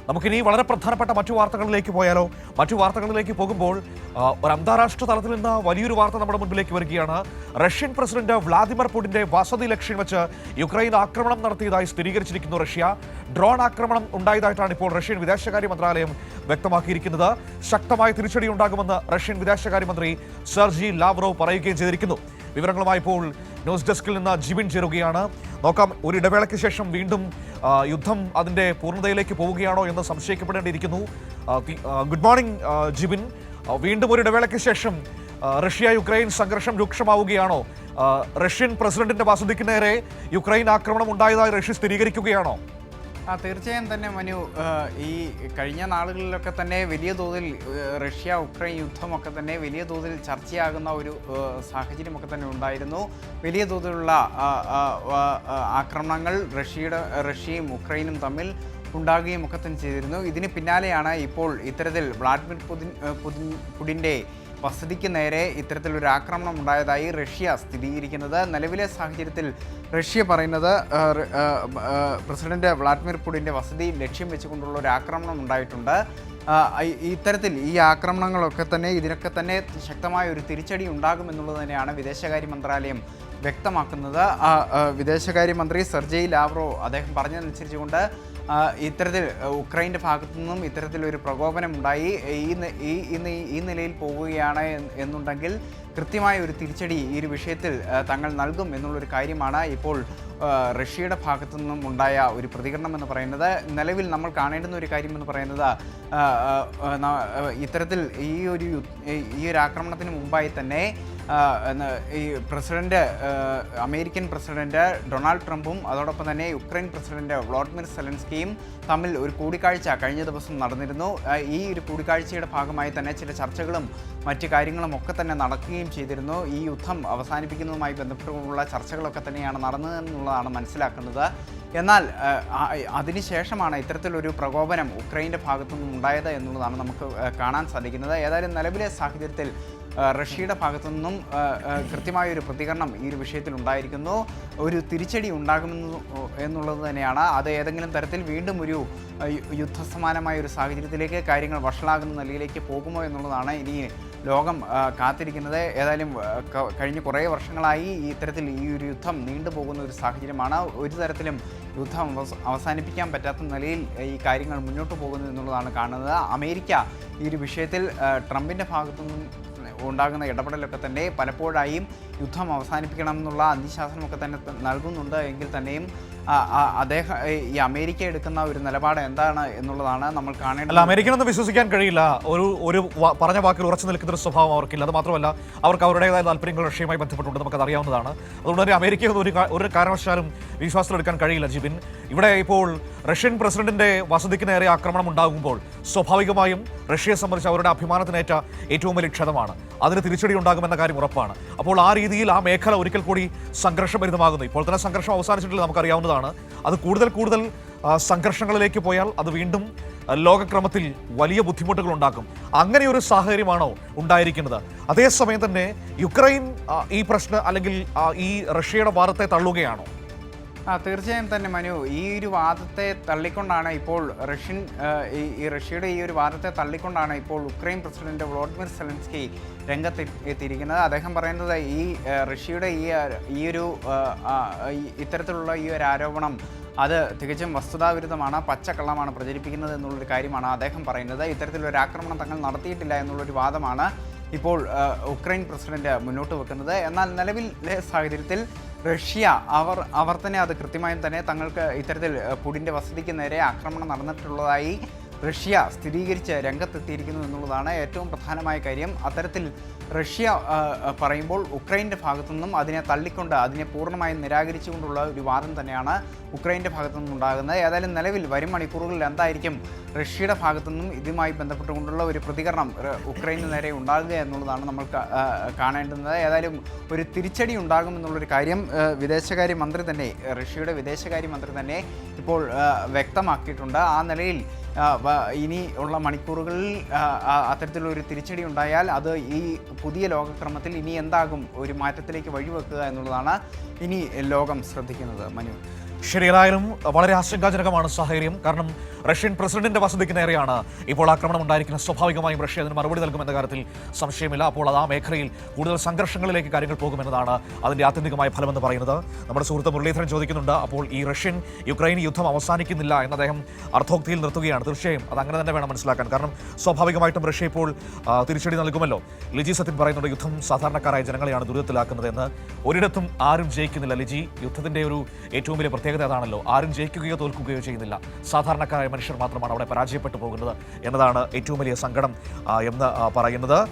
നമുക്കിനി വളരെ പ്രധാനപ്പെട്ട മറ്റു വാർത്തകളിലേക്ക് പോയാലോ? മറ്റു വാർത്തകളിലേക്ക് പോകുമ്പോൾ ഒരു അന്താരാഷ്ട്ര തലത്തിൽ നിന്ന് വലിയൊരു വാർത്ത നമ്മുടെ മുൻപിലേക്ക് വരികയാണ്. റഷ്യൻ പ്രസിഡന്റ് വ്ളാദിമിർ പുടിന്റെ വസതി ലക്ഷ്യം വെച്ച് യുക്രൈൻ ആക്രമണം നടത്തിയതായി സ്ഥിരീകരിച്ചിരിക്കുന്നു റഷ്യ. ഡ്രോൺ ആക്രമണം ഉണ്ടായതായിട്ടാണ് ഇപ്പോൾ റഷ്യൻ വിദേശകാര്യ മന്ത്രാലയം വ്യക്തമാക്കിയിരിക്കുന്നത്. ശക്തമായ തിരിച്ചടി ഉണ്ടാകുമെന്ന് റഷ്യൻ വിദേശകാര്യമന്ത്രി സെർജി ലാവ്റോവ് പറയുകയും ചെയ്തിരിക്കുന്നു. വിവരങ്ങളുമായി ഇപ്പോൾ ന്യൂസ് ഡെസ്കിൽ നിന്ന് ജിബിൻ ചേരുകയാണ്. നോക്കാം, ഒരു ഇടവേളയ്ക്ക് ശേഷം വീണ്ടും യുദ്ധം അതിൻ്റെ പൂർണ്ണതയിലേക്ക് പോവുകയാണോ എന്ന് സംശയിക്കപ്പെടേണ്ടിയിരിക്കുന്നു. Good morning Jibin. വീണ്ടും ഒരു ഇടവേളയ്ക്ക് ശേഷം റഷ്യ യുക്രൈൻ സംഘർഷം രൂക്ഷമാവുകയാണോ? റഷ്യൻ പ്രസിഡന്റിന്റെ വസതിക്ക് നേരെ യുക്രൈൻ ആക്രമണം ഉണ്ടായതായി റഷ്യ സ്ഥിരീകരിക്കുകയാണോ? തീർച്ചയായും തന്നെ മനു, ഈ കഴിഞ്ഞ നാളുകളിലൊക്കെ തന്നെ വലിയ തോതിൽ റഷ്യ ഉക്രൈൻ യുദ്ധമൊക്കെ തന്നെ വലിയ തോതിൽ ചർച്ചയാകുന്ന ഒരു സാഹചര്യമൊക്കെ തന്നെ ഉണ്ടായിരുന്നു. വലിയ തോതിലുള്ള ആക്രമണങ്ങൾ റഷ്യയും ഉക്രൈനും തമ്മിൽ ഉണ്ടാകുകയും ഒക്കെ തന്നെ ചെയ്തിരുന്നു. ഇതിന് പിന്നാലെയാണ് ഇപ്പോൾ ഇത്തരത്തിൽ വ്ളാഡിമിർ പുടിൻ്റെ വസതിക്ക് നേരെ ഇത്തരത്തിലൊരു ആക്രമണം ഉണ്ടായതായി റഷ്യ സ്ഥിരീകരിക്കുന്നത്. നിലവിലെ സാഹചര്യത്തിൽ റഷ്യ പറയുന്നത് പ്രസിഡന്റ് വ്ളാഡിമിർ പുടിൻ്റെ വസതി ലക്ഷ്യം വെച്ചുകൊണ്ടുള്ള ഒരു ആക്രമണം ഉണ്ടായിട്ടുണ്ട്. ഇത്തരത്തിൽ ഈ ആക്രമണങ്ങളൊക്കെ തന്നെ ഇതിനൊക്കെ തന്നെ ശക്തമായ ഒരു തിരിച്ചടി ഉണ്ടാകുമെന്നുള്ളത് തന്നെയാണ് വിദേശകാര്യ മന്ത്രാലയം വ്യക്തമാക്കുന്നത്. വിദേശകാര്യമന്ത്രി സെർജി ലാവ്റോവ് അദ്ദേഹം പറഞ്ഞതനുസരിച്ചുകൊണ്ട് ഇത്തരത്തിൽ ഉക്രൈൻ്റെ ഭാഗത്തു നിന്നും ഇത്തരത്തിലൊരു പ്രകോപനം ഉണ്ടായി ഈ നിലയിൽ പോവുകയാണ് എന്നുണ്ടെങ്കിൽ കൃത്യമായ ഒരു തിരിച്ചടി ഈ ഒരു വിഷയത്തിൽ തങ്ങൾ നൽകും എന്നുള്ളൊരു കാര്യമാണ് ഇപ്പോൾ റഷ്യയുടെ ഭാഗത്തു നിന്നും ഉണ്ടായ ഒരു പ്രതികരണം എന്ന് പറയുന്നത്. നിലവിൽ നമ്മൾ കാണേണ്ടുന്ന ഒരു കാര്യം എന്ന് പറയുന്നത് ഇത്തരത്തിൽ ഈ ഒരു ആക്രമണത്തിന് മുമ്പായി തന്നെ ഈ അമേരിക്കൻ പ്രസിഡന്റ് ഡൊണാൾഡ് ട്രംപും അതോടൊപ്പം തന്നെ യുക്രൈൻ പ്രസിഡന്റ് വ്ളാഡിമിർ സെലൻസ്കിയും തമ്മിൽ ഒരു കൂടിക്കാഴ്ച കഴിഞ്ഞ ദിവസം നടന്നിരുന്നു. ഈ ഒരു കൂടിക്കാഴ്ചയുടെ ഭാഗമായി തന്നെ ചില ചർച്ചകളും മറ്റു കാര്യങ്ങളും ഒക്കെ തന്നെ നടക്കുകയും ചെയ്തിരുന്നു. ഈ യുദ്ധം അവസാനിപ്പിക്കുന്നതുമായി ബന്ധപ്പെട്ടുള്ള ചർച്ചകളൊക്കെ തന്നെയാണ് നടന്നതെന്നുള്ളതാണ് മനസ്സിലാക്കുന്നത്. എന്നാൽ അതിനുശേഷമാണ് ഇത്തരത്തിലൊരു പ്രകോപനം ഉക്രൈൻ്റെ ഭാഗത്തു നിന്നും ഉണ്ടായത് എന്നുള്ളതാണ് നമുക്ക് കാണാൻ സാധിക്കുന്നത്. ഏതായാലും നിലവിലെ സാഹചര്യത്തിൽ റഷ്യയുടെ ഭാഗത്തു നിന്നും കൃത്യമായൊരു പ്രതികരണം ഈ ഒരു വിഷയത്തിൽ ഉണ്ടായിരിക്കുന്നു. ഒരു തിരിച്ചടി എന്നുള്ളത് തന്നെയാണ്. അത് ഏതെങ്കിലും തരത്തിൽ വീണ്ടും ഒരു യുദ്ധസമാനമായ ഒരു സാഹചര്യത്തിലേക്ക് കാര്യങ്ങൾ വഷളാകുന്ന നിലയിലേക്ക് പോകുമോ എന്നുള്ളതാണ് ഇനി ലോകം കാത്തിരിക്കുന്നത്. ഏതായാലും കഴിഞ്ഞ കുറേ വർഷങ്ങളായി ഇത്തരത്തിൽ ഈ ഒരു യുദ്ധം നീണ്ടുപോകുന്ന ഒരു സാഹചര്യമാണ്. ഒരു തരത്തിലും യുദ്ധം അവസാനിപ്പിക്കാൻ പറ്റാത്ത നിലയിൽ ഈ കാര്യങ്ങൾ മുന്നോട്ട് പോകുന്നു എന്നുള്ളതാണ് കാണുന്നത്. അമേരിക്ക ഈ ഒരു വിഷയത്തിൽ ട്രംപിൻ്റെ ഭാഗത്തുനിന്നും ഉണ്ടാകുന്ന ഇടപെടലൊക്കെ തന്നെ പലപ്പോഴായും യുദ്ധം അവസാനിപ്പിക്കണം എന്നുള്ള അന്ത്യശാസനമൊക്കെ തന്നെ നൽകുന്നുണ്ട്. എങ്കിൽ തന്നെയും അദ്ദേഹം ഈ അമേരിക്ക എടുക്കുന്ന ഒരു നിലപാട് എന്താണ് എന്നുള്ളതാണ് നമ്മൾ കാണേണ്ടത്. അമേരിക്കനൊന്നും വിശ്വസിക്കാൻ കഴിയില്ല. ഒരു പറഞ്ഞ വാക്കിൽ ഉറച്ചു നിൽക്കുന്ന ഒരു സ്വഭാവം അവർക്കില്ല. അത് മാത്രമല്ല അവർക്ക് അവരുടേതായ താല്പര്യങ്ങൾ റഷ്യയുമായി ബന്ധപ്പെട്ടുണ്ട്, നമുക്കത് അറിയാവുന്നതാണ്. അതുകൊണ്ട് തന്നെ അമേരിക്കയൊന്നും ഒരു കാരണവശാലും വിശ്വാസത്തിലെടുക്കാൻ കഴിയില്ല. ജിബിൻ, ഇവിടെ ഇപ്പോൾ റഷ്യൻ പ്രസിഡന്റിന്റെ വസതിക്ക് നേരെ ആക്രമണം ഉണ്ടാകുമ്പോൾ സ്വാഭാവികമായും റഷ്യയെ സംബന്ധിച്ച് അവരുടെ അഭിമാനത്തിനേറ്റ ഏറ്റവും വലിയ ക്ഷതമാണ്. അതിന് തിരിച്ചടി ഉണ്ടാകുമെന്ന കാര്യം ഉറപ്പാണ്. അപ്പോൾ ആ രീതിയിൽ ആ മേഖല ഒരിക്കൽ കൂടി സംഘർഷഭരിതമാകുന്നു. ഇപ്പോൾ തന്നെ സംഘർഷം അവസാനിച്ചിട്ടില്ല, നമുക്കറിയാവുന്നതാണ്. അത് കൂടുതൽ സംഘർഷങ്ങളിലേക്ക് പോയാൽ അത് വീണ്ടും ലോകക്രമത്തിൽ വലിയ ബുദ്ധിമുട്ടുകൾ ഉണ്ടാക്കും. അങ്ങനെ ഒരു സാഹചര്യമാണോ ഉണ്ടായിരിക്കുന്നത്? അതേസമയം തന്നെ യുക്രൈൻ ഈ പ്രശ്നം അല്ലെങ്കിൽ ഈ റഷ്യയുടെ വാദത്തെ തള്ളുകയാണോ? തീർച്ചയായും തന്നെ മനു, ഈ ഒരു വാദത്തെ തള്ളിക്കൊണ്ടാണ് ഇപ്പോൾ റഷ്യയുടെ ഈ ഒരു വാദത്തെ തള്ളിക്കൊണ്ടാണ് ഇപ്പോൾ ഉക്രൈൻ പ്രസിഡന്റ് വ്ളാഡിമിർ സെലൻസ്കി രംഗത്ത് എത്തിയിരിക്കുന്നത്. അദ്ദേഹം പറയുന്നത് റഷ്യയുടെ ഇത്തരത്തിലുള്ള ഈ ഒരു ആരോപണം അത് തികച്ചും വസ്തുതാവിരുദ്ധമാണ്, പച്ചക്കള്ളമാണ് പ്രചരിപ്പിക്കുന്നത് എന്നുള്ളൊരു കാര്യമാണ് അദ്ദേഹം പറയുന്നത്. ഇത്തരത്തിലൊരു ആക്രമണം തങ്ങൾ നടത്തിയിട്ടില്ല എന്നുള്ളൊരു വാദമാണ് ഇപ്പോൾ ഉക്രൈൻ പ്രസിഡന്റ് മുന്നോട്ട് വെക്കുന്നത്. എന്നാൽ നിലവിലെ സാഹചര്യത്തിൽ റഷ്യ അവർ തന്നെ അത് കൃത്യമായും തന്നെ തങ്ങൾക്ക് ഇത്തരത്തിൽ പുടിൻ്റെ വസതിക്ക് നേരെ ആക്രമണം നടന്നിട്ടുള്ളതായി റഷ്യ സ്ഥിരീകരിച്ച് രംഗത്തെത്തിയിരിക്കുന്നു എന്നുള്ളതാണ് ഏറ്റവും പ്രധാനമായ കാര്യം. അത്തരത്തിൽ റഷ്യ പറയുമ്പോൾ ഉക്രൈൻ്റെ ഭാഗത്തു നിന്നും അതിനെ തള്ളിക്കൊണ്ട് അതിനെ പൂർണ്ണമായും നിരാകരിച്ചുകൊണ്ടുള്ള ഒരു വാദം തന്നെയാണ് ഉക്രൈൻ്റെ ഭാഗത്തു നിന്നും ഉണ്ടാകുന്നത്. ഏതായാലും നിലവിൽ വരും മണിക്കൂറുകളിൽ എന്തായിരിക്കും റഷ്യയുടെ ഭാഗത്തു നിന്നും ഇതുമായി ബന്ധപ്പെട്ടുകൊണ്ടുള്ള ഒരു പ്രതികരണം ഉക്രൈന് നേരെ ഉണ്ടാകുക എന്നുള്ളതാണ് നമ്മൾ കാണേണ്ടുന്നത്. ഏതായാലും ഒരു തിരിച്ചടി ഉണ്ടാകുമെന്നുള്ളൊരു കാര്യം റഷ്യയുടെ വിദേശകാര്യ മന്ത്രി തന്നെ ഇപ്പോൾ വ്യക്തമാക്കിയിട്ടുണ്ട്. ആ നിലയിൽ ഇനി ഉള്ള മണിക്കൂറുകളിൽ അത്തരത്തിലൊരു തിരിച്ചടി ഉണ്ടായാൽ അത് ഈ പുതിയ ലോകക്രമത്തിൽ ഇനി എന്താകും ഒരു മാറ്റത്തിലേക്ക് വഴിവെക്കുക എന്നുള്ളതാണ് ഇനി ലോകം ശ്രദ്ധിക്കുന്നത്. മനു. ശരിയായാലും വളരെ ആശങ്കാജനകമാണ് സാഹചര്യം. കാരണം റഷ്യൻ പ്രസിഡന്റിന്റെ വസതിക്ക് നേരെയാണ് ഇപ്പോൾ ആക്രമണം ഉണ്ടായിരിക്കുന്നത്. സ്വാഭാവികമായും റഷ്യ അതിന് മറുപടി നൽകുമെന്ന കാര്യത്തിൽ സംശയമില്ല. അപ്പോൾ അത് ആ മേഖലയിൽ കൂടുതൽ സംഘർഷങ്ങളിലേക്ക് കാര്യങ്ങൾ പോകുമെന്നതാണ് അതിന്റെ ആത്യന്തികമായ ഫലമെന്ന് പറയുന്നത്. നമ്മുടെ സുഹൃത്ത് മുരളീധരൻ ചോദിക്കുന്നുണ്ട്, അപ്പോൾ ഈ റഷ്യൻ യുക്രൈൻ യുദ്ധം അവസാനിക്കുന്നില്ല എന്ന് അദ്ദേഹം അർത്ഥോക്തിയിൽ നിർത്തുകയാണ്. തീർച്ചയായും അത് അങ്ങനെ തന്നെ വേണം മനസ്സിലാക്കാൻ. കാരണം സ്വാഭാവികമായിട്ടും റഷ്യ ഇപ്പോൾ തിരിച്ചടി നൽകുമല്ലോ. ലിജി സത്യൻ പറയുന്നുണ്ട്, യുദ്ധം സാധാരണക്കാരായ ജനങ്ങളെയാണ് ദുരിതത്തിലാക്കുന്നത് എന്ന്. ഒരിടത്തും ആരും ജയിക്കുന്നില്ല ലിജി. യുദ്ധത്തിന്റെ ഒരു ഏറ്റവും വലിയ പ്രത്യേകത അതാണല്ലോ, ആരും ജയിക്കുകയോ തോൽക്കുകയോ ചെയ്യുന്നില്ല. സാധാരണക്കാരായ മനുഷ്യർ മാത്രമാണ് അവിടെ പരാജയപ്പെട്ടു പോകുന്നത് എന്നതാണ് ഏറ്റവും വലിയ സങ്കടം എന്ന് പറയുന്നത്.